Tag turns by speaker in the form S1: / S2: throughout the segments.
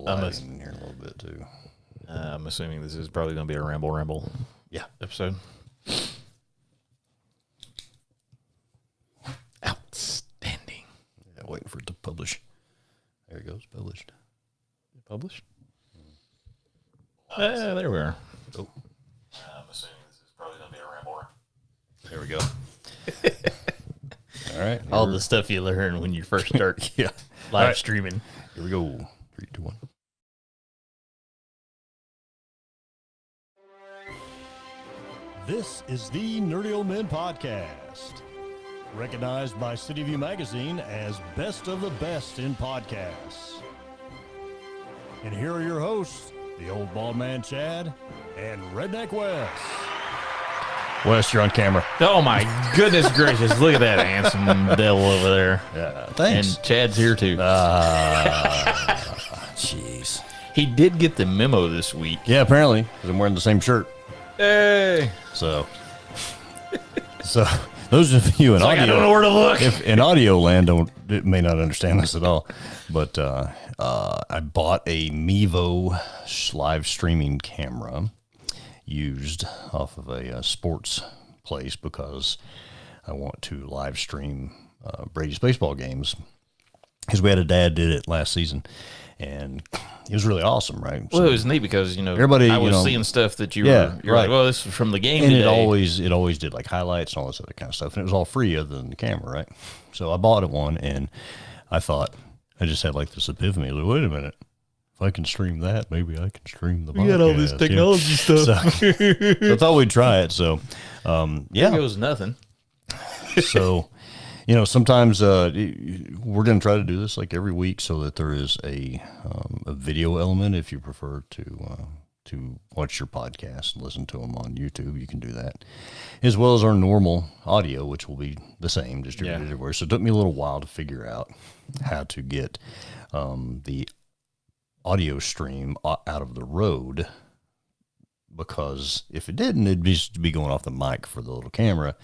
S1: lagging in here a little bit too.
S2: I'm assuming this is probably going to be a ramble episode. Outstanding.
S1: Yeah, waiting for it to publish. There it goes, published.
S2: Published? There we are.
S1: Oh,
S2: I'm assuming this is probably going to be a ramble.
S1: there we go. All right.
S2: All the stuff you learn when you first start live streaming.
S1: Here we go. 3, 2, 1.
S3: This is the Nerdy Old Men Podcast, recognized by City View Magazine as best of the best in podcasts. And here are your hosts, the Old Bald Man Chad and Redneck Wes. Wes, you're on camera.
S2: Oh my goodness gracious! Look at that handsome devil over there.
S1: Yeah, thanks.
S2: And Chad's here too.
S1: Jeez.
S2: He did get the memo this week.
S1: Yeah, apparently, because I'm wearing the same shirt.
S2: Hey,
S1: So those of you in
S2: I don't know
S1: audio,
S2: where to look.
S1: if in audio land may not understand this at all, but I bought a Mevo live streaming camera used off of a sports place because I want to live stream Brady's baseball games. Because we had a dad did it last season, and it was really awesome, right?
S2: Well, it was neat because
S1: everybody,
S2: I was seeing stuff that you're
S1: right.
S2: like, well, this is from the game
S1: and
S2: today.
S1: it always did like highlights and all this other kind of stuff, and it was all free other than the camera, right? So I bought one, and I thought I just had like this epiphany. Like, wait a minute, if I can stream that, maybe I can stream the podcast.
S2: You got all this technology stuff.
S1: So I thought we'd try it. So
S2: There goes nothing.
S1: so sometimes we're going to try to do this like every week so that there is a video element. If you prefer to watch your podcast and listen to them on YouTube, you can do that, as well as our normal audio, which will be the same, distributed everywhere. So it took me a little while to figure out how to get the audio stream out of the road, because if it didn't, it'd just be going off the mic for the little camera.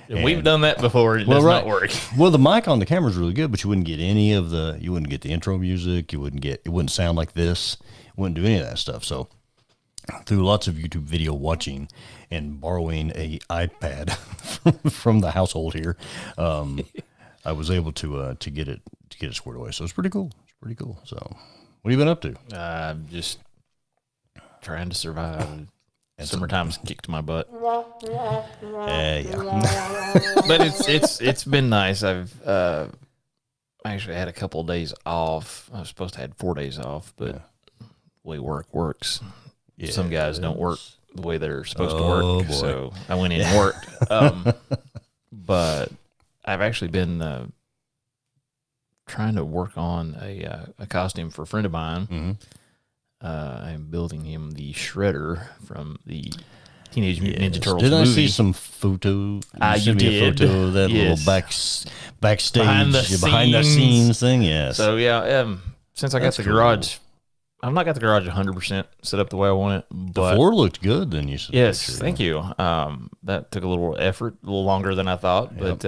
S2: And we've done that before. It does not work.
S1: Well, the mic on the camera is really good, but you wouldn't get you wouldn't get the intro music. It wouldn't sound like this. It wouldn't do any of that stuff. So through lots of YouTube video watching and borrowing a iPad from the household here, I was able to get it squared away. So it's pretty cool. So what have you been up to?
S2: Just trying to survive. Summertime's kicked my butt.
S1: Yeah.
S2: But it's been nice. I've actually had a couple of days off. I was supposed to have 4 days off, but the way work works, some guys don't work the way they're supposed to work.
S1: Boy.
S2: So I went in and worked. But I've actually been trying to work on a costume for a friend of mine.
S1: Mm-hmm.
S2: I'm building him the Shredder from the Teenage Mutant Ninja Turtles
S1: Did
S2: movie.
S1: I see some photo?
S2: You
S1: me a
S2: did.
S1: photo of that
S2: Yes.
S1: little backstage
S2: Behind the
S1: scenes thing. Yes.
S2: So since I got
S1: That's
S2: the
S1: cool.
S2: garage, I've not got the garage 100% set up the way I want it. But
S1: the floor looked good. Then you said.
S2: yes,
S1: picture,
S2: thank you. That took a little effort, a little longer than I thought, but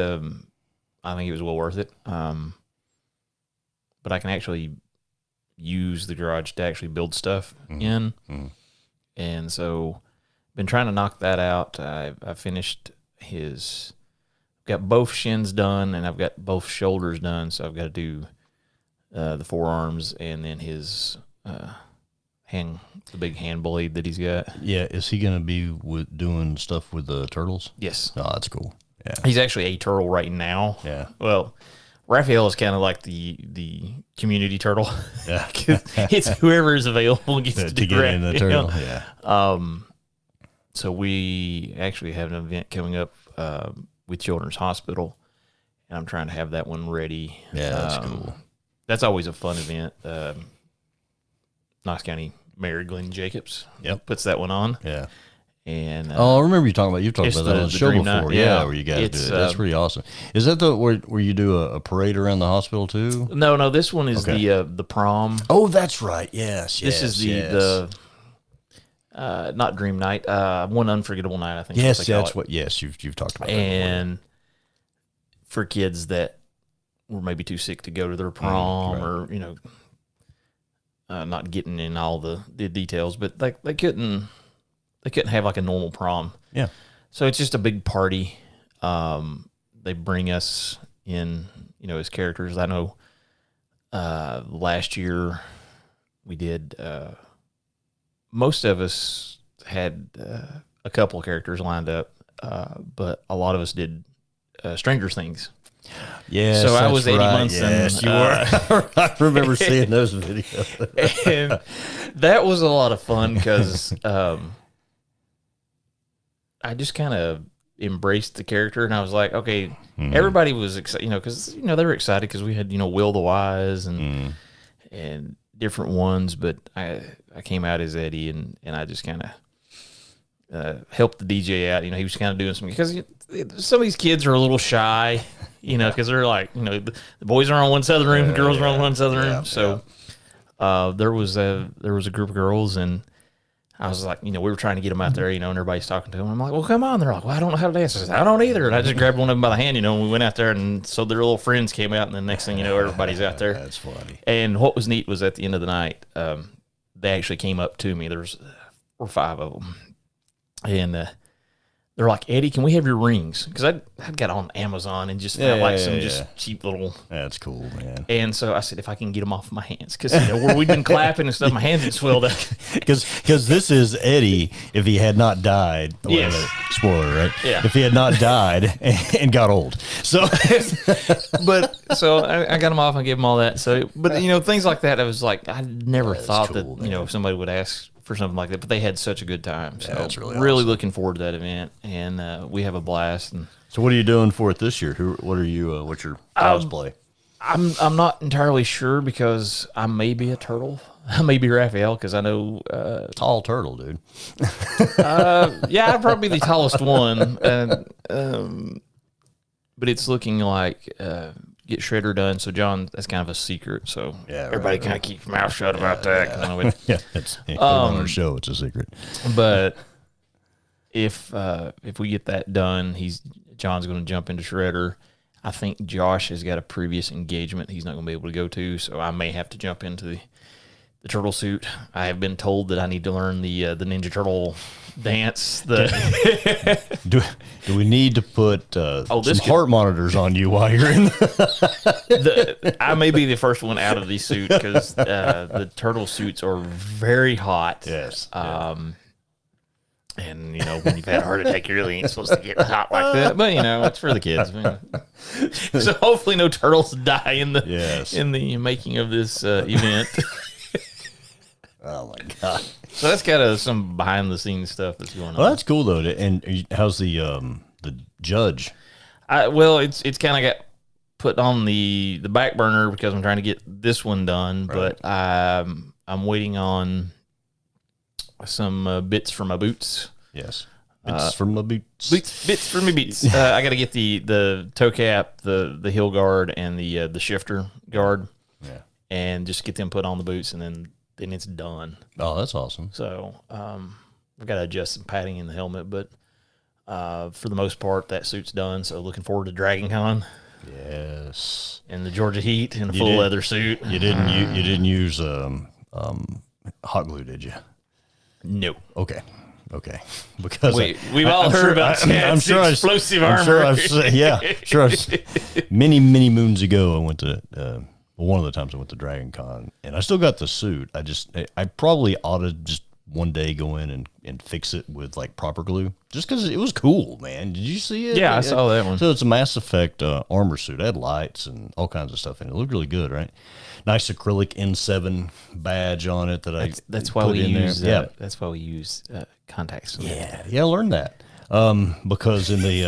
S2: I think it was well worth it. But I can actually use the garage to actually build stuff in, and so been trying to knock that out. I finished got both shins done, and I've got both shoulders done, so I've got to do the forearms and then his the big hand blade that he's got.
S1: Yeah. Is he going to be doing stuff with the turtles?
S2: Yes,
S1: Oh, that's cool. Yeah.
S2: he's actually a turtle right now.
S1: Yeah.
S2: Well, Raphael is kind of like the community turtle.
S1: Yeah.
S2: It's whoever is available gets to,
S1: to get in the turtle. Yeah.
S2: So we actually have an event coming up with Children's Hospital, and I'm trying to have that one ready.
S1: Yeah, that's cool.
S2: That's always a fun event. Knox County Mayor Glenn Jacobs puts that one on.
S1: Yeah.
S2: And
S1: I remember you've talked about
S2: it's
S1: that on the
S2: the
S1: show
S2: Dream
S1: before.
S2: Night,
S1: Yeah,
S2: yeah.
S1: where you guys do
S2: It's,
S1: it. That's pretty awesome. Is that where you do a parade around the hospital too?
S2: No, this one is
S1: Okay.
S2: the prom.
S1: Oh, that's right. Yes.
S2: This is the not Dream Night, One Unforgettable Night, I think.
S1: Yes,
S2: they call
S1: that's
S2: it.
S1: what. Yes, you've talked about that.
S2: And for kids that were maybe too sick to go to their prom,
S1: right.
S2: or not getting in all the details, but like they couldn't have like a normal prom.
S1: Yeah.
S2: So it's just a big party. They bring us in, as characters. I know last year we did, most of us had a couple of characters lined up, but a lot of us did Stranger Things.
S1: Yes,
S2: so I was 80
S1: right.
S2: months
S1: yes,
S2: in.
S1: you were. I remember seeing those videos.
S2: And that was a lot of fun because I just kind of embraced the character, and I was like, okay, everybody was excited, because they were excited because we had Will the Wise and different ones, but I came out as Eddie, and I just kind of helped the DJ out. He was kind of doing some, because some of these kids are a little shy, because they're like, the boys are on one side of the room, the girls are on one side of the room.
S1: Yeah,
S2: so there was a group of girls, and I was like, we were trying to get them out there, and everybody's talking to them. I'm like, well, come on. They're like, well, I don't know how to dance. I said, I don't either. And I just grabbed one of them by the hand, and we went out there, and so their little friends came out, and the next thing you know, everybody's out there.
S1: That's funny.
S2: And what was neat was at the end of the night, they actually came up to me. There was 4 or 5 of them. And they're like, Eddie, can we have your rings? Because I'd got on Amazon and just found some just cheap little.
S1: That's cool, man.
S2: And so I said, if I can get them off my hands, because where we'd been clapping and stuff, my hands had swelled up.
S1: Because this is Eddie if he had not died.
S2: Yes.
S1: Spoiler, right?
S2: Yeah.
S1: If he had not died and got old. So,
S2: but so I got them off and gave them all that. So, but things like that, I was like, I never thought
S1: cool,
S2: that if somebody would ask for something like that, but they had such a good time. So
S1: that's really
S2: really
S1: awesome.
S2: looking forward to that event, and we have a blast. And
S1: so what are you doing for it this year? What are you? What's your cosplay?
S2: I'm not entirely sure, because I may be a turtle. I may be Raphael, because I know.
S1: Tall turtle, dude.
S2: Yeah, I'd probably be the tallest one. But it's looking like get Shredder done. So John, that's kind of a secret. So everybody kind of keeps their mouth shut about that.
S1: Yeah, it's on our show. It's a secret.
S2: But if we get that done, John's going to jump into Shredder. I think Josh has got a previous engagement he's not going to be able to go to, so I may have to jump into the turtle suit. I have been told that I need to learn the Ninja Turtle dance.
S1: Do we need to put some heart monitors on you while you're in?
S2: I may be the first one out of the suit, because the turtle suits are very hot.
S1: Yes.
S2: And when you've had a heart attack, you really ain't supposed to get hot like that. But it's for the kids. So hopefully, no turtles die in the making of this event.
S1: Oh my god!
S2: So that's kind of some behind the scenes stuff that's going on.
S1: Well, that's cool though. And how's the judge?
S2: It's kind of got put on the back burner because I'm trying to get this one done,
S1: right.
S2: But I'm waiting on some bits for my boots.
S1: Yes, bits from my boots.
S2: Bits for my boots. I got to get the toe cap, the heel guard, and the shifter guard.
S1: Yeah,
S2: and just get them put on the boots, and then it's done.
S1: Oh, that's awesome.
S2: So I've got to adjust some padding in the helmet, but for the most part, that suit's done. So looking forward to Dragon Con.
S1: Yes,
S2: and the Georgia Heat in a full leather suit.
S1: You didn't use hot glue, did you?
S2: No.
S1: Okay. Because
S2: we've all heard about explosive armor.
S1: Many moons ago, I went to one of the times I went to Dragon Con, and I still got the suit. I probably ought to just one day go in and fix it with like proper glue, just because it was cool, man. Did you see it?
S2: Yeah, I saw that one.
S1: So it's a Mass Effect armor suit. It had lights and all kinds of stuff in it. It looked really good, right? Nice acrylic N7 badge on it
S2: that's why we use that's why we use contacts.
S1: Yeah, I learned that because in the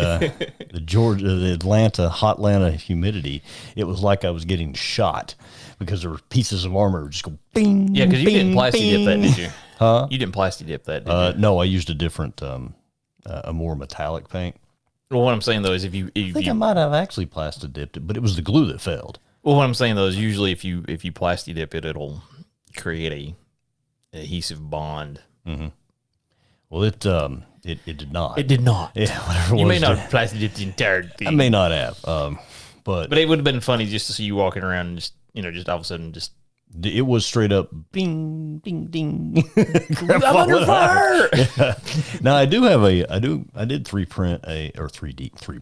S1: Atlanta Hotlanta humidity, it was like I was getting shot because there were pieces of armor just go bing.
S2: Yeah, because you didn't plastic
S1: dip
S2: that, did you?
S1: Huh?
S2: You didn't plastic dip that, did you?
S1: No, I used a different, a more metallic paint.
S2: Well, what I'm saying though is if you
S1: I might have actually plastic dipped it, but it was the glue that failed.
S2: Well, what I'm saying though is usually if you plastic dip it, it'll create a adhesive bond.
S1: Mm-hmm. Well, it did not.
S2: It did not.
S1: Yeah, whatever.
S2: You may not have plastic dipped the entire thing.
S1: I may not have. But
S2: it would have been funny just to see you walking around and just all of a sudden just
S1: It was straight up bing, ding, ding.
S2: I'm under fire.
S1: Now I did 3D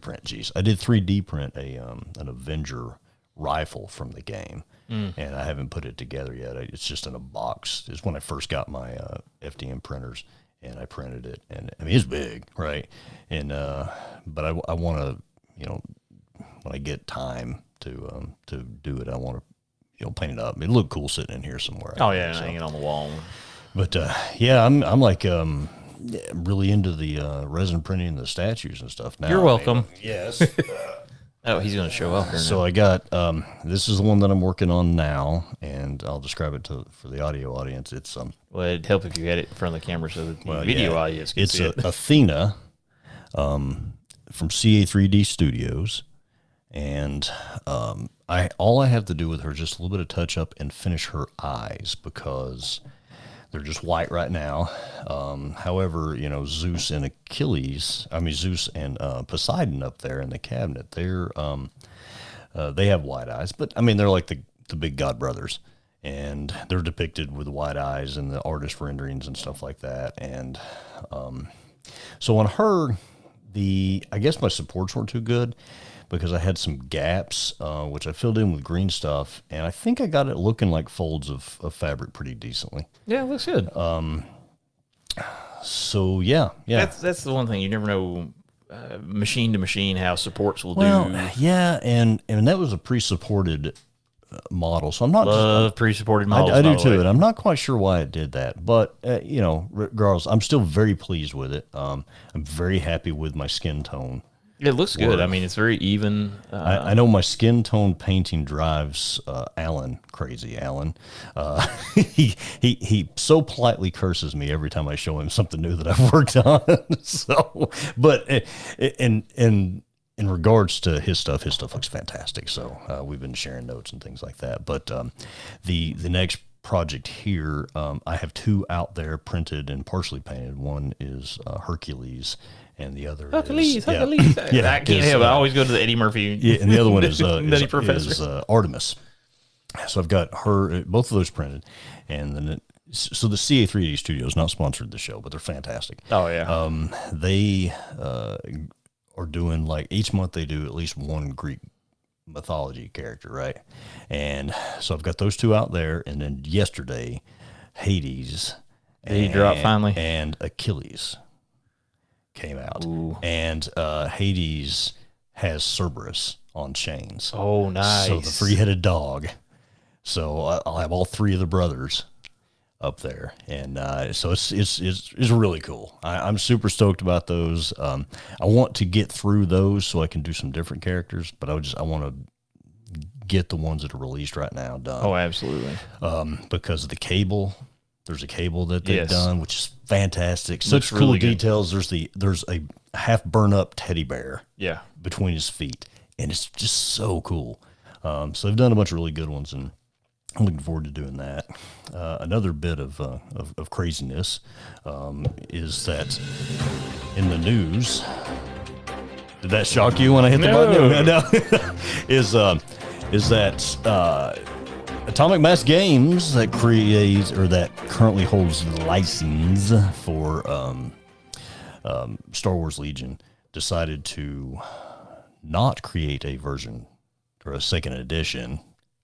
S1: print. Geez, I did 3D print an Avenger rifle from the game, and I haven't put it together yet. It's just in a box. It's when I first got my FDM printers, and I printed it, and I mean it's big, right? And but I want to, when I get time to do it, I want to paint it up. It looked cool sitting in here somewhere.
S2: Oh yeah, hanging on the wall.
S1: But yeah, I'm like really into the resin printing and the statues and stuff now.
S2: You're welcome.
S1: Yes.
S2: Oh, he's going to show up here now.
S1: So I got this is the one that I'm working on now, and I'll describe it for the audio audience. It's
S2: well, it'd help if you had it in front of the camera so that the video audience can see it.
S1: It's Athena from CA3D Studios, and all I have to do with her is just a little bit of touch up and finish her eyes because they're just white right now. However, Zeus and Poseidon up there in the cabinet, they have white eyes, but I mean, they're like the big god brothers, and they're depicted with white eyes and the artist renderings and stuff like that. And so on her, I guess my supports weren't too good because I had some gaps, which I filled in with green stuff, and I think I got it looking like folds of fabric pretty decently.
S2: Yeah, it looks good.
S1: So yeah.
S2: That's the one thing you never know, machine to machine, how supports will do.
S1: Yeah, and that was a pre-supported model, so I'm not
S2: love pre-supported models.
S1: I do too, and I'm not quite sure why it did that, but regardless, I'm still very pleased with it. I'm very happy with my skin tone.
S2: It looks good. I mean, it's very even.
S1: I know my skin tone painting drives Alan crazy. Alan, he so politely curses me every time I show him something new that I've worked on. So, but in regards to his stuff looks fantastic. So we've been sharing notes and things like that. But the next project here, I have two out there printed and partially painted. One is Hercules. And the other
S2: Hercules.
S1: Yeah,
S2: I can't help it. I always go to the Eddie Murphy.
S1: Yeah, and the other one is
S2: Professor.
S1: Artemis. So I've got both of those printed, and then so the CA3D Studios not sponsored the show, but they're fantastic.
S2: Oh yeah.
S1: They are doing like each month they do at least one Greek mythology character, right? And so I've got those two out there, and then yesterday, Hades.
S2: Did he drop finally?
S1: And Achilles came out.
S2: Ooh.
S1: And Hades has Cerberus on chains.
S2: Oh, nice.
S1: So the three-headed dog. So I'll have all three of the brothers up there, and so it's really cool. I'm super stoked about those. I want to get through those so I can do some different characters, but I want to get the ones that are released right now done.
S2: Oh, absolutely.
S1: Because of the cable. There's a cable that they've done, which is fantastic.
S2: Looks
S1: Such cool
S2: really
S1: details. There's a half burn up teddy bear between his feet, and it's just so cool. So they've done a bunch of really good ones, and I'm looking forward to doing that. Another bit of craziness is that in the news. Did that shock you when I hit the button? No. is that Atomic Mass Games that currently holds the license for Star Wars Legion decided to not create a version or a second edition,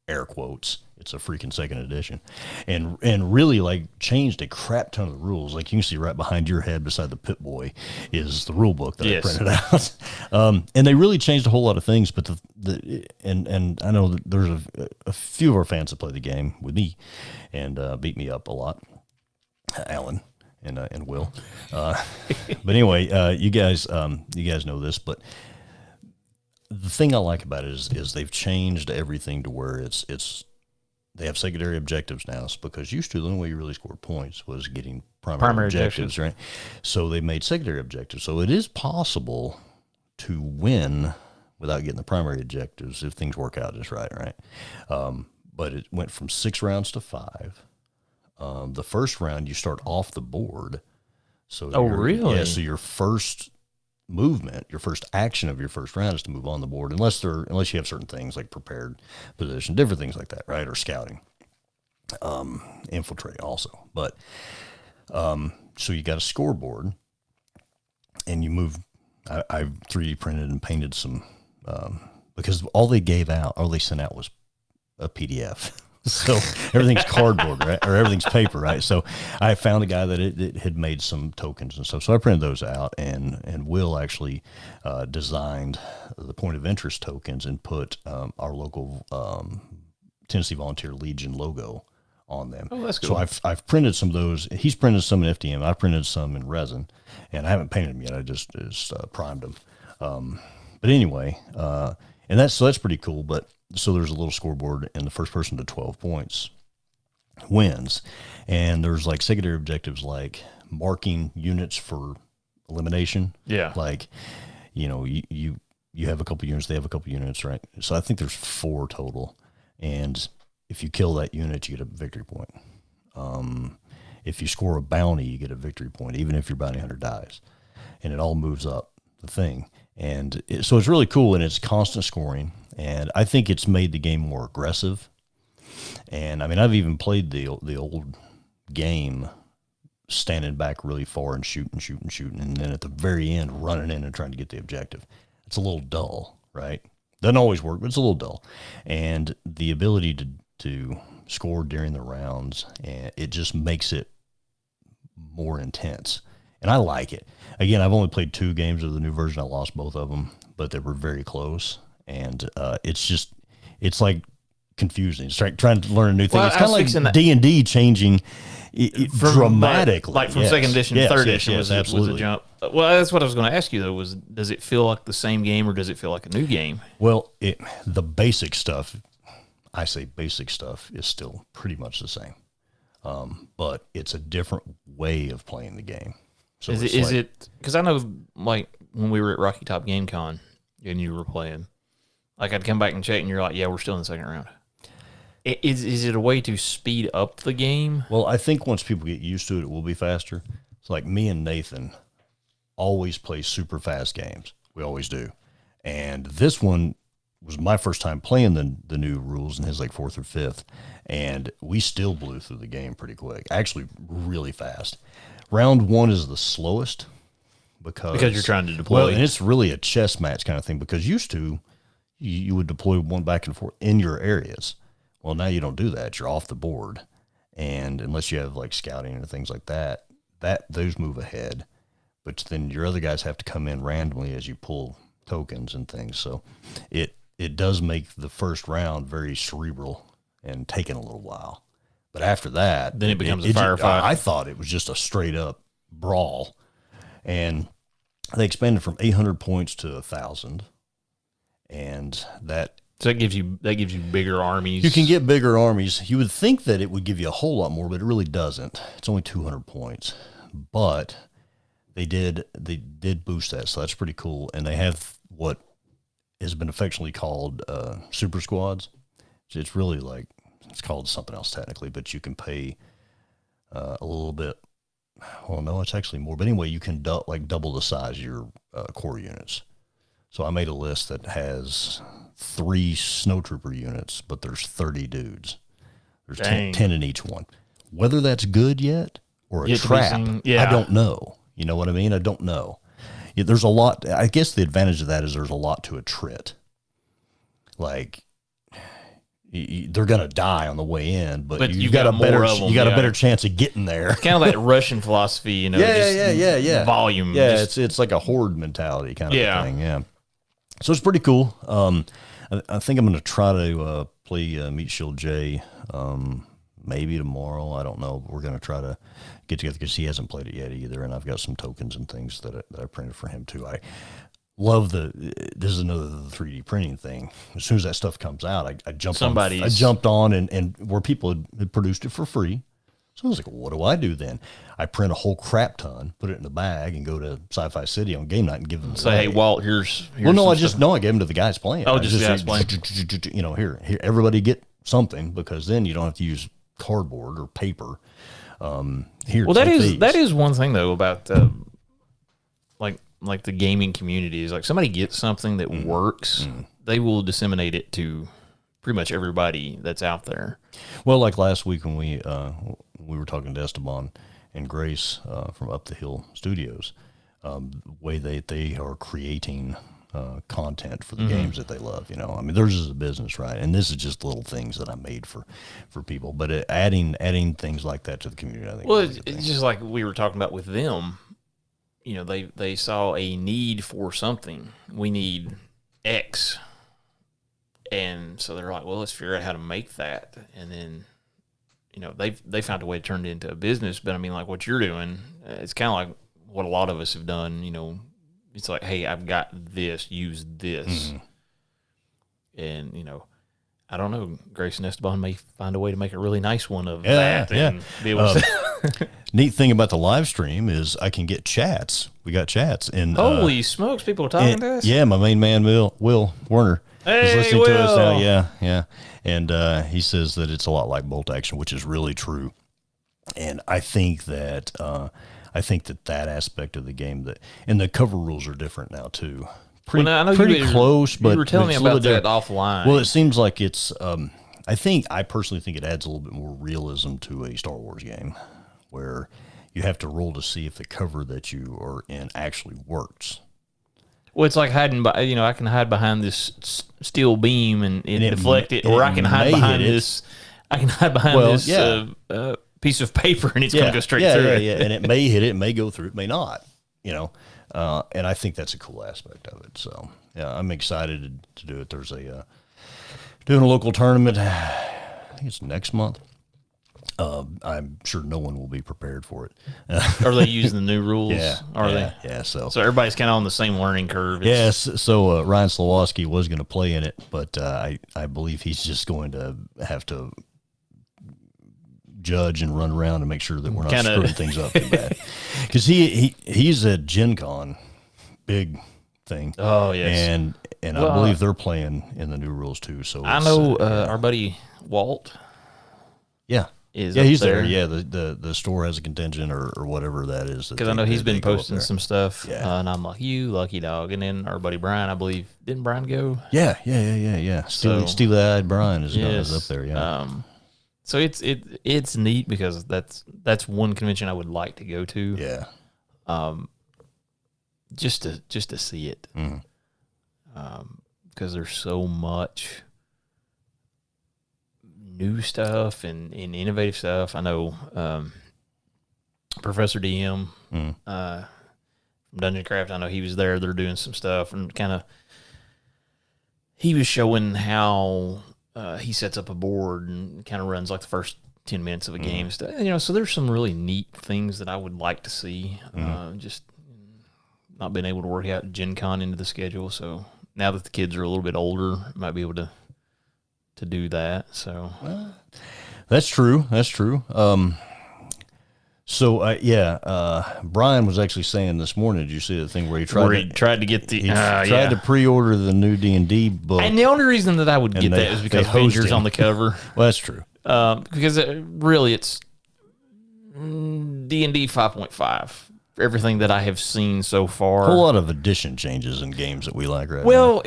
S1: air quotes. It's a freaking second edition, and really like changed a crap ton of the rules. Like you can see right behind your head, beside the Pit Boy, is the rule book that I printed out. And they really changed a whole lot of things. But and I know that there's a few of our fans that play the game with me and beat me up a lot, Alan and Will. But anyway, you guys know this, but. The thing I like about it is they've changed everything to where they have secondary objectives now. It's because used to the only way you really scored points was getting primary objectives, right? So they made secondary objectives. So it is possible to win without getting the primary objectives if things work out just right? But it went from 6 rounds to 5. The first round you start off the board. So
S2: really?
S1: Yeah. So your first movement, your first action of your first round is to move on the board, unless you have certain things like prepared position, different things like that, right? Or scouting. Infiltrate also. But so you got a scoreboard, and you move. I 3D printed and painted some because all they sent out was a PDF. So everything's cardboard, right? Or everything's paper, right? So I found a guy that it had made some tokens and stuff. So I printed those out, and Will actually designed the point of interest tokens and put our local Tennessee Volunteer Legion logo on them.
S2: Oh, that's cool.
S1: So I've printed some of those. He's printed some in FDM. I printed some in resin, and I haven't painted them yet. I just primed them. But anyway, and that's pretty cool. But so there's a little scoreboard, and the first person to 12 points wins. And there's like secondary objectives like marking units for elimination.
S2: Yeah.
S1: Like, you have a couple units, they have a couple units, right? So I think there's 4 total. And if you kill that unit, you get a victory point. If you score a bounty, you get a victory point, even if your bounty hunter dies. And it all moves up the thing. And so it's really cool, and it's constant scoring. And I think it's made the game more aggressive. And I mean, I've even played the old game standing back really far and shooting. And then at the very end, running in and trying to get the objective. It's a little dull, right? Doesn't always work, but it's a little dull. And the ability to score during the rounds, and it just makes it more intense. And I like it. Again, I've only played 2 games of the new version. I lost both of them, but they were very close. And it's like confusing. It's like trying to learn a new thing.
S2: Well,
S1: it's kind of like D&D changing dramatically.
S2: Like from second edition to third edition was
S1: absolutely.
S2: a jump. Well, that's what I was going to ask you, though, was does it feel like the same game or does it feel like a new game?
S1: Well, the basic stuff, I say basic stuff, is still pretty much the same. But it's a different way of playing the game. So
S2: is it because I know, like, when we were at Rocky Top Game Con and you were playing, like, I'd come back and check and you're like, yeah, we're still in the second round. Is it a way to speed up the game?
S1: Well, I think once people get used to it, it will be faster. It's like me and Nathan always play super fast games. We always do. And this one was my first time playing the new rules, and his like 4th or 5th. And we still blew through the game pretty quick, actually really fast. Round 1 is the slowest because
S2: you're trying to deploy.
S1: Well, and it's really a chess match kind of thing, because used to you would deploy one back and forth in your areas. Well, now you don't do that. You're off the board. And unless you have like scouting and things like that, those move ahead. But then your other guys have to come in randomly as you pull tokens and things. So it does make the first round very cerebral and taking a little while. But after that,
S2: then it becomes a firefight.
S1: I thought it was just a straight up brawl. And they expanded from 800 points to 1,000. And that...
S2: So that gives you bigger armies.
S1: You can get bigger armies. You would think that it would give you a whole lot more, but it really doesn't. It's only 200 points. But they did boost that, so that's pretty cool. And they have what has been affectionately called super squads. So it's really like, it's called something else technically, but you can pay a little bit. Well, no, it's actually more. But anyway, you can double the size of your core units. So I made a list that has 3 snowtrooper units, but there's 30 dudes. There's 10 in each one. Whether that's good yet or a trap, I don't know. You know what I mean? I don't know. There's a lot. I guess the advantage of that is there's a lot to attrit. Like, they're gonna die on the way in, but you got a better chance of getting there.
S2: Kind of like Russian philosophy, you know.
S1: Yeah.
S2: Volume.
S1: Yeah, it's like a horde mentality kind of a thing. Yeah. So it's pretty cool. I think I'm gonna try to play Meat Shield J. Maybe tomorrow. I don't know. But we're gonna try to get together because he hasn't played it yet either, and I've got some tokens and things that I printed for him too. I love this is another 3D printing thing. As soon as that stuff comes out, I jumped on and where people had produced it for free. So I was like, well, what do I do then? I print a whole crap ton, put it in a bag, and go to Sci-Fi City on game night and give them.
S2: Say, hey, Walt, here's
S1: well, no, I gave them to the guys playing.
S2: Oh, just the guys playing.
S1: You know, here, everybody get something, because then you don't have to use cardboard or paper. Here,
S2: well, that is one thing though about like the gaming community is like somebody gets something that works, they will disseminate it to pretty much everybody that's out there.
S1: Well, like last week when we were talking to Esteban and Grace from Up the Hill Studios, the way they are creating content for the games that they love. You know, I mean, theirs is a business, right? And this is just little things that I made for people. But adding things like that to the community, I think.
S2: Well,
S1: is a good
S2: it's
S1: thing.
S2: just like we were talking about with them. You know, they saw a need for something. We need X. And so they're like, well, let's figure out how to make that. And then, you know, they found a way to turn it into a business. But I mean, like what you're doing, it's kind of like what a lot of us have done. You know, it's like, hey, I've got this, use this. And, you know, I don't know, Grace and Esteban may find a way to make a really nice one of that. And be able to
S1: Neat thing about the live stream is I can get chats. We got chats. And
S2: holy smokes, people are talking
S1: and,
S2: to us?
S1: yeah, my main man, Will Werner, is
S2: Hey,
S1: listening to us now.
S2: Will.
S1: Yeah. And he says that it's a lot like Bolt Action, which is really true. And I think that that aspect of the game and the cover rules are different now too. Pretty,
S2: I know
S1: pretty
S2: you were,
S1: close, but
S2: you were telling me
S1: it's a little
S2: about that
S1: different.
S2: offline.
S1: Well, it seems like it's. I personally think it adds a little bit more realism to a Star Wars game, where you have to roll to see if the cover that you are in actually works.
S2: Well, it's like hiding by, you know, I can hide behind this steel beam and
S1: it
S2: deflect it,
S1: may-
S2: or I can hide
S1: may
S2: behind
S1: hit it.
S2: this. I can hide behind
S1: Well,
S2: this
S1: yeah.
S2: piece of paper, and it's going to go straight through it.
S1: And it may hit it, it may go through, it may not. You know, and I think that's a cool aspect of it. So yeah, I'm excited to do it. There's doing a local tournament. I think it's next month. I'm sure no one will be prepared for it.
S2: Are they using the new rules? Are
S1: yeah,
S2: they?
S1: Yeah. So
S2: everybody's kind of on the same learning curve.
S1: yes. So Ryan Slawowski was going to play in it, but I believe he's just going to have to judge and run around and make sure that we're not screwing things up too bad. Because he's at Gen Con, big thing.
S2: Oh yes,
S1: and I believe they're playing in the new rules too. So
S2: I know our buddy Walt.
S1: Yeah.
S2: Is
S1: he's
S2: there.
S1: there. Yeah, the store has a contingent or whatever that is.
S2: Because I know he's been
S1: go up
S2: posting
S1: there.
S2: some stuff,
S1: Yeah.
S2: and I'm like, you lucky dog. And then our buddy Brian, I believe, didn't Brian go?
S1: Yeah.
S2: So-
S1: Steely-eyed Brian is
S2: Yes.
S1: up there. Yeah.
S2: So it's neat because that's one convention I would like to go to.
S1: Yeah.
S2: Just to see it. Because there's so much new stuff and innovative stuff. I know Professor DM from Dungeon Craft, I know he was there. They're doing some stuff and kind of he was showing how he sets up a board and kind of runs like the first 10 minutes of a game. You know, so there's some really neat things that I would like to see. Just not being able to work out Gen Con into the schedule. So now that the kids are a little bit older, I might be able to do that. So
S1: That's true. Brian was actually saying this morning, did you see the thing where he tried
S2: to get the
S1: he tried to pre-order the new D&D book?
S2: and the only reason that I would get
S1: they-
S2: that is because
S1: they hosed
S2: Avengers
S1: him.
S2: on the cover.
S1: Well, that's true.
S2: Because really it's D&D 5.5. Everything that I have seen so far.
S1: A whole lot of addition changes in games that we like right now.
S2: Well,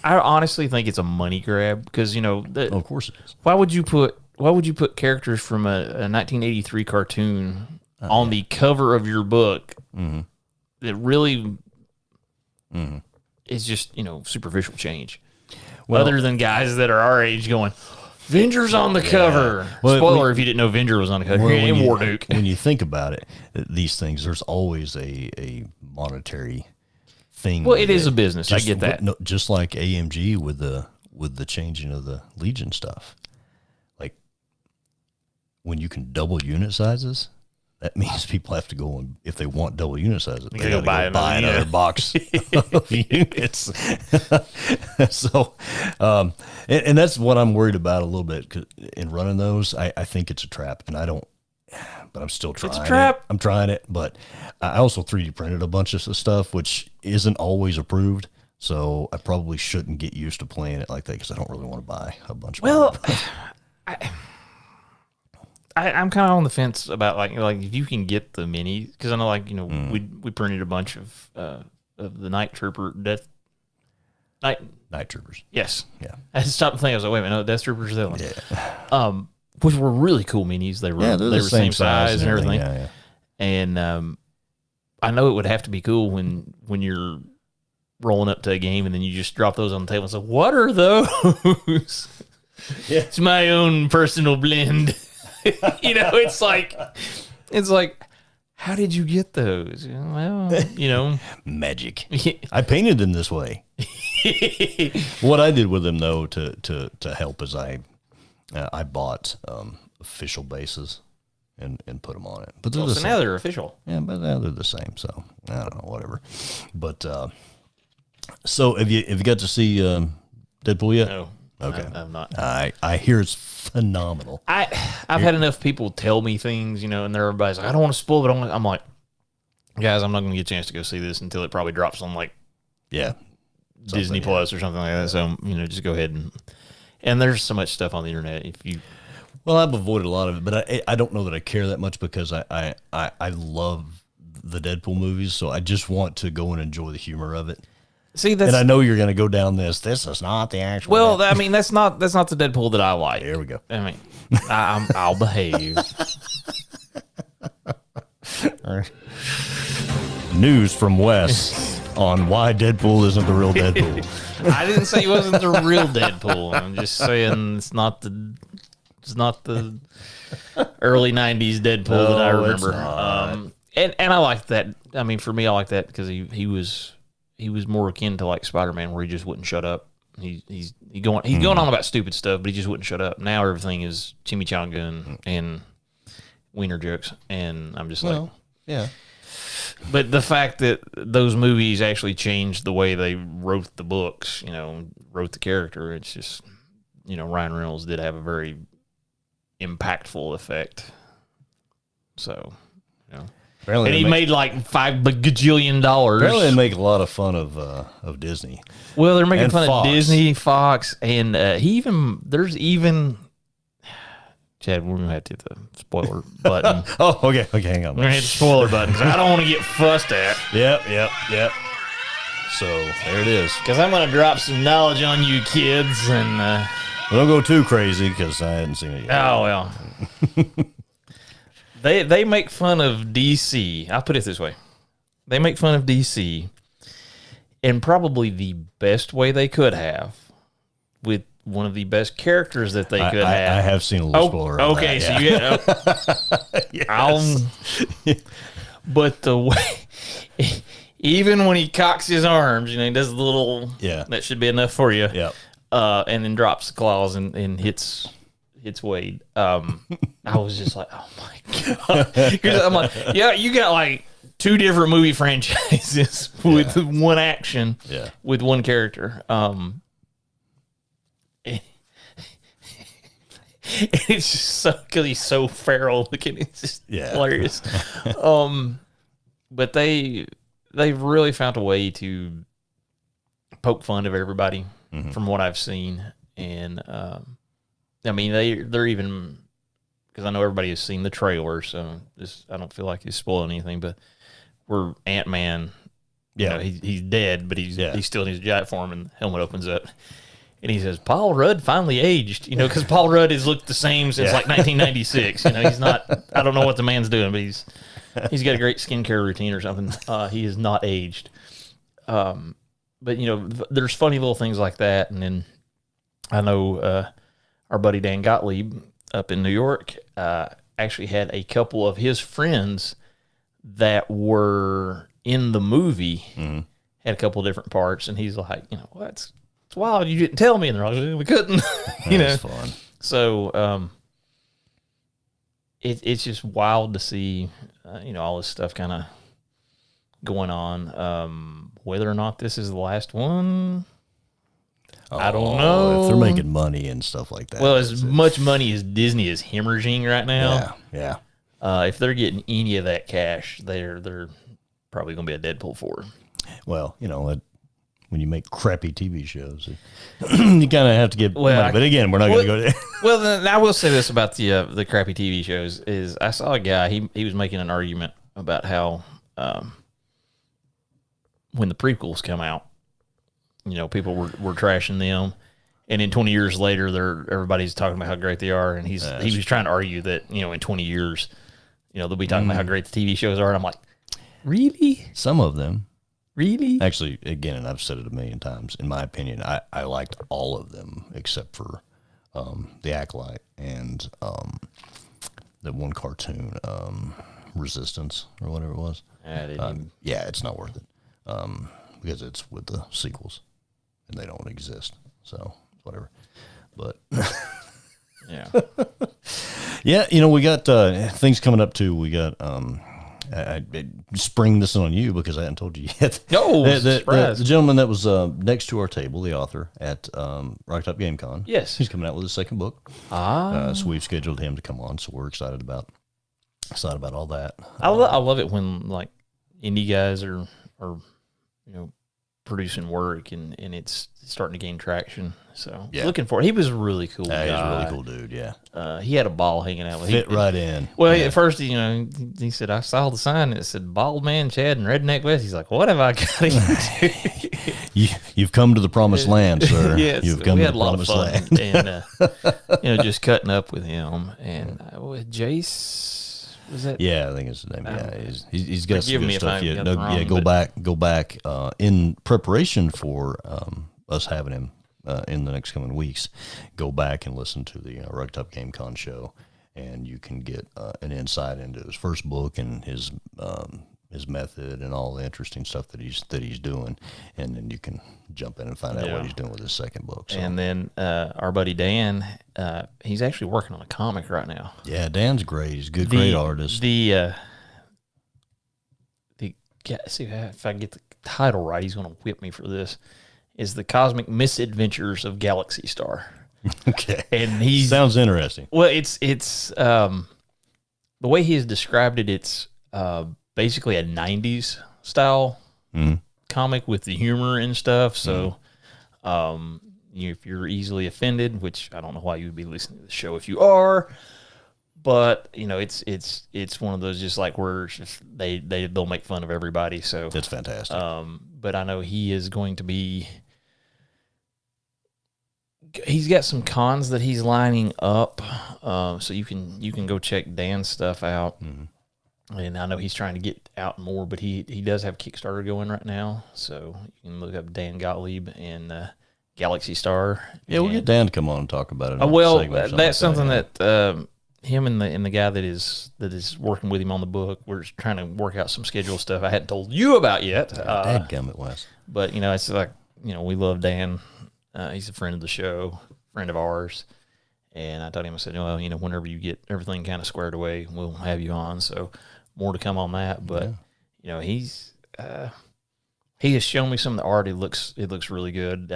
S2: I honestly think it's a money grab because, you know,
S1: Of course it is.
S2: why would you put characters from a 1983 cartoon on the cover of your book that really is just, you know, superficial change?
S1: Well-
S2: Other than guys that are our age going, Venger's on the cover.
S1: Well,
S2: Spoiler if you didn't know Venger was on the cover. And Warduke.
S1: When you think about it, these things, there's always a monetary thing.
S2: Well,
S1: with
S2: it is a business. I get that.
S1: No, just like AMG with the changing of the Legion stuff. Like when you can double unit sizes, that means people have to go and if they want double unit sizes, they
S2: gotta
S1: got to buy
S2: another
S1: another box of units. So, and that's what I'm worried about a little bit 'cause in running those. I think it's a trap, and I don't. But I'm still trying.
S2: It's a trap.
S1: I'm trying it, but I also 3D printed a bunch of stuff, which isn't always approved. So I probably shouldn't get used to playing it like that because I don't really want to buy a bunch of.
S2: Well, I'm kind of on the fence about like if you can get the mini, because I know we printed a bunch of the Night Trooper Death
S1: Night Troopers.
S2: Yes.
S1: Yeah.
S2: I had to stop and think. I was like, wait a minute, no, Death Troopers are the other one.
S1: Yeah.
S2: Which were really cool minis. They were
S1: Yeah,
S2: they were same size and everything.
S1: Yeah.
S2: And I know it would have to be cool when you're rolling up to a game and then you just drop those on the table and say, "What are those?"
S1: Yeah.
S2: It's my own personal blend. It's like, how did you get those? Well,
S1: Magic. I painted them this way. What I did with them, though, to help is I bought official bases and put them on it. But they're the same.
S2: Now they're official.
S1: Yeah, but now they're the same. So I don't know, whatever. But so have you got to see Deadpool yet?
S2: No.
S1: Okay.
S2: I'm not.
S1: I hear it's phenomenal.
S2: I've had enough people tell me things, and everybody's like, I don't want to spoil it. I'm like, guys, I'm not going to get a chance to go see this until it probably drops on Disney Plus or something like that. So, just go ahead and there's so much stuff on the internet.
S1: Well, I've avoided a lot of it, but I don't know that I care that much because I love the Deadpool movies, so I just want to go and enjoy the humor of it.
S2: See,
S1: and I know you're going to go down this. This is not the actual.
S2: Well, Deadpool. I mean, that's not the Deadpool that I like.
S1: There we go.
S2: I mean, I'll behave.
S1: All right. News from Wes on why Deadpool isn't the real Deadpool.
S2: I didn't say he wasn't the real Deadpool. I'm just saying it's not the early '90s Deadpool that I remember. And I like that. I mean, for me, I like that because he was more akin to like Spider-Man, where he just wouldn't shut up. He's going on about stupid stuff, but he just wouldn't shut up. Now everything is chimichanga and wiener jokes, and I'm just
S1: yeah.
S2: But the fact that those movies actually changed the way they wrote the books, wrote the character, it's just, Ryan Reynolds did have a very impactful effect. So,
S1: Apparently
S2: and he made like $5 gajillion.
S1: Apparently they make a lot of fun of Disney.
S2: Well, they're making fun
S1: Fox.
S2: of Disney, Fox, and there's even Chad, we're going to have to hit the spoiler button.
S1: Oh, okay, hang on.
S2: We're going to hit the spoiler button because I don't want to get fussed at.
S1: Yep. So, there it is.
S2: Because I'm going to drop some knowledge on you kids. And
S1: don't go too crazy because I hadn't seen it yet.
S2: Oh, well. They make fun of DC. I'll put it this way. They make fun of DC in probably the best way they could have with one of the best characters that they could have.
S1: I have seen a little spoiler.
S2: Okay, so you get. Yes. But the way, even when he cocks his arms, he does a little.
S1: Yeah. That
S2: should be enough for you.
S1: Yeah.
S2: And then drops the claws and hits Wade. I was just like, oh my god. Because I'm like, yeah, you got like 2 different movie franchises with one action, with one character. It's just so because he's so feral looking. It's just hilarious. But they've really found a way to poke fun of everybody from what I've seen, and I mean they're even, because I know everybody has seen the trailer, so I don't feel like he's spoiling anything. But where Ant-Man, he's dead, but he still needs a giant form, and the helmet opens up. And he says, Paul Rudd finally aged, because Paul Rudd has looked the same since like 1996. He's not, I don't know what the man's doing, but he's got a great skincare routine or something. He is not aged. But, there's funny little things like that. And then I know our buddy Dan Gottlieb up in New York actually had a couple of his friends that were in the movie, had a couple of different parts. And he's like, it's wild you didn't tell me, and they're like, we couldn't.
S1: That's fun.
S2: So it's just wild to see all this stuff kind of going on. Whether or not this is the last one, I don't know.
S1: If they're making money and stuff like that.
S2: Well, as much money as Disney is hemorrhaging right now,
S1: yeah.
S2: If they're getting any of that cash, they're probably going to be a Deadpool 4.
S1: Well, when you make crappy TV shows, you kind of have to get money. But again, we're not going to go there.
S2: Well, then I will say this about the crappy TV shows is I saw a guy, he was making an argument about how when the prequels come out, people were trashing them. And then 20 years later, everybody's talking about how great they are. And he was trying to argue that, in 20 years, they'll be talking about how great the TV shows are. And I'm like, really?
S1: Some of them.
S2: Really?
S1: Actually, again, and I've said it a million times, in my opinion, I liked all of them except for The Acolyte and that one cartoon, Resistance, or whatever it was. Yeah, it's not worth it because it's with the sequels and they don't exist. So, whatever. But,
S2: yeah.
S1: Yeah, we got things coming up too. We got, I spring this on you because I hadn't told you yet.
S2: No,
S1: the gentleman that was next to our table, the author at Rocktop Game Con.
S2: Yes.
S1: He's coming out with his second book. So we've scheduled him to come on. So we're excited about all that.
S2: I love it when like indie guys are producing work and it's starting to gain traction. So looking for it. He was a really cool guy.
S1: He's a really cool dude. Yeah.
S2: He had a ball hanging out with
S1: Fit right in.
S2: Well, at first, he said, I saw the sign that said Bald Man Chad and Redneck West. He's like, what have I got into?
S1: You've come to the promised land, sir.
S2: Yes,
S1: You've come
S2: we
S1: to
S2: had
S1: the
S2: a lot of
S1: promised
S2: fun,
S1: land.
S2: and just cutting up with him and with Jace. Was that?
S1: Yeah, I think it's his name. Yeah, he's got some
S2: Forgive
S1: good
S2: me if
S1: stuff.
S2: I got it wrong,
S1: Go back in preparation for us having him in the next coming weeks. Go back and listen to the Rugtop Game Con show, and you can get an insight into his first book and his method and all the interesting stuff that he's doing, and then you can jump in and find out what he's doing with his second book. So.
S2: And then our buddy Dan, he's actually working on a comic right now.
S1: Yeah, Dan's great. He's a great artist.
S2: See if I get the title right, he's going to whip me for this. Is the Cosmic Misadventures of Galaxy Star.
S1: Okay,
S2: and he
S1: sounds interesting.
S2: Well, it's the way he has described it. It's basically a 90s style comic with the humor and stuff. So if you're easily offended, which I don't know why you would be listening to the show if you are, but it's one of those just like where it's just they'll make fun of everybody. So
S1: that's fantastic.
S2: But I know he is going to be. He's got some cons that he's lining up, so you can go check Dan's stuff out. And I know he's trying to get out more, but he does have Kickstarter going right now, so you can look up Dan Gottlieb and Galaxy Star.
S1: Yeah, we'll get Dan to come on and talk about it.
S2: Well, that's something that him and the guy that is working with him on the book, we're trying to work out some schedule stuff I hadn't told you about yet.
S1: Dadgummit, Wes.
S2: But it's like we love Dan. He's a friend of the show, friend of ours. And I told him, I said, well, whenever you get everything kind of squared away, we'll have you on. So more to come on that. But, he has shown me some of the art. It looks really good.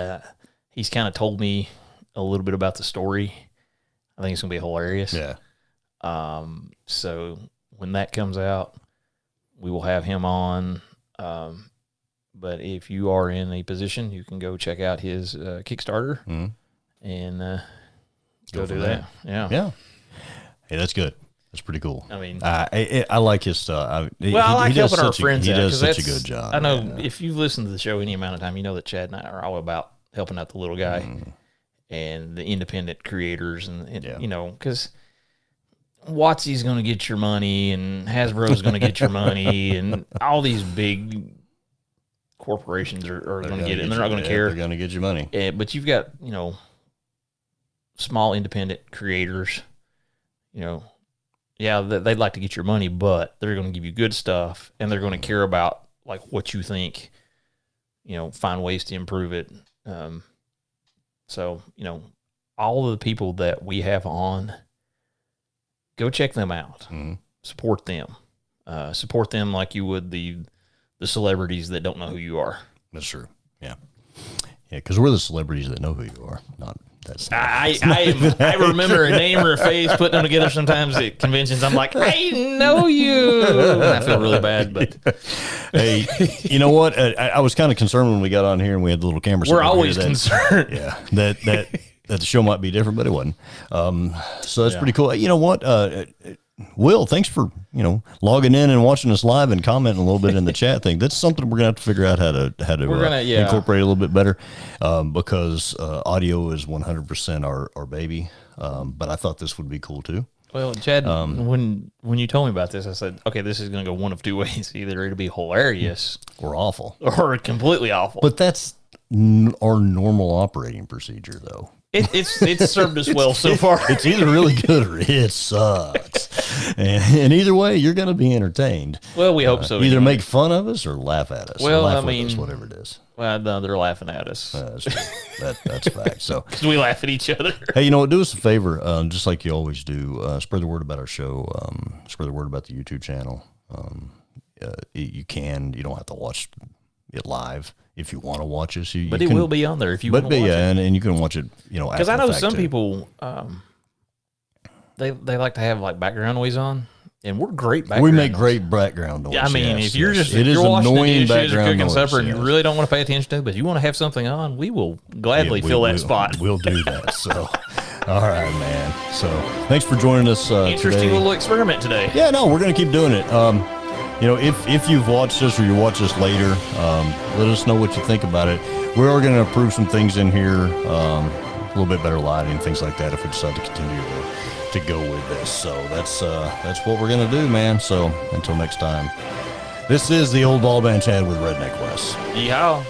S2: He's kind of told me a little bit about the story. I think it's going to be hilarious.
S1: Yeah.
S2: So when that comes out, we will have him on. But if you are in a position, you can go check out his Kickstarter and go do that. Yeah.
S1: Hey, that's good. That's pretty cool.
S2: I mean,
S1: I like his stuff.
S2: I like helping our friends out.
S1: He does such a good job.
S2: I know if you've listened to the show any amount of time, you know that Chad and I are all about helping out the little guy and the independent creators, and because Watsy's going to get your money and Hasbro's going to get your money and all these big corporations are going to get it, and they're not going to care.
S1: They're going to get your money.
S2: But you've got, small independent creators, they'd like to get your money, but they're going to give you good stuff, and they're going to care about like what you think, find ways to improve it. So, all of the people that we have on, go check them out. Support them. Support them like you would the celebrities that don't know who you are.
S1: That's true. Yeah. Yeah, because we're the celebrities that know who you are.
S2: I remember a name or a face, putting them together sometimes at conventions. I'm like, I know you. And I feel really bad, but
S1: hey, you know what? I was kind of concerned when we got on here and we had the little camera.
S2: We're always concerned.
S1: Yeah, that the show might be different, but it wasn't. So that's pretty cool. You know what? Will, thanks for, logging in and watching us live and commenting a little bit in the chat thing. That's something we're going to have to figure out how to incorporate a little bit better, because audio is 100% our baby. But I thought this would be cool too.
S2: Well, Chad, when you told me about this, I said, okay, this is going to go one of two ways. Either it'll be hilarious
S1: or awful
S2: or completely awful.
S1: But that's our normal operating procedure, though.
S2: It's served us well so far.
S1: It's either really good or it sucks. And either way, you're going to be entertained.
S2: Well, we hope so.
S1: Either make fun of us or laugh at us.
S2: Well,
S1: laugh with us, whatever it is.
S2: Well, no, they're laughing at us.
S1: That's a fact. So,
S2: because we laugh at each other.
S1: Hey, you know what? Do us a favor, just like you always do. Spread the word about our show. Spread the word about the YouTube channel. You don't have to watch it live. If you want to watch us,
S2: but it will be on there if you want to watch it.
S1: And you can watch it,
S2: because I know some people, they like to have like background noise on, and we're great background.
S1: We make great background noise.
S2: Yeah, I mean, if you're washing the dishes or cooking supper and you really don't want to pay attention to it, but you want to have something on, we will gladly fill that spot.
S1: We'll do that. So, all right, man. So, thanks for joining us.
S2: Interesting little experiment today.
S1: Yeah, no, we're gonna keep doing it. If you've watched this or you watch this later, let us know what you think about it. We are going to improve some things in here, a little bit better lighting, things like that, if we decide to continue to go with this. So that's what we're going to do, man. So until next time, this is the Old Ball Band Chad with Redneck Wes.
S2: Yeehaw.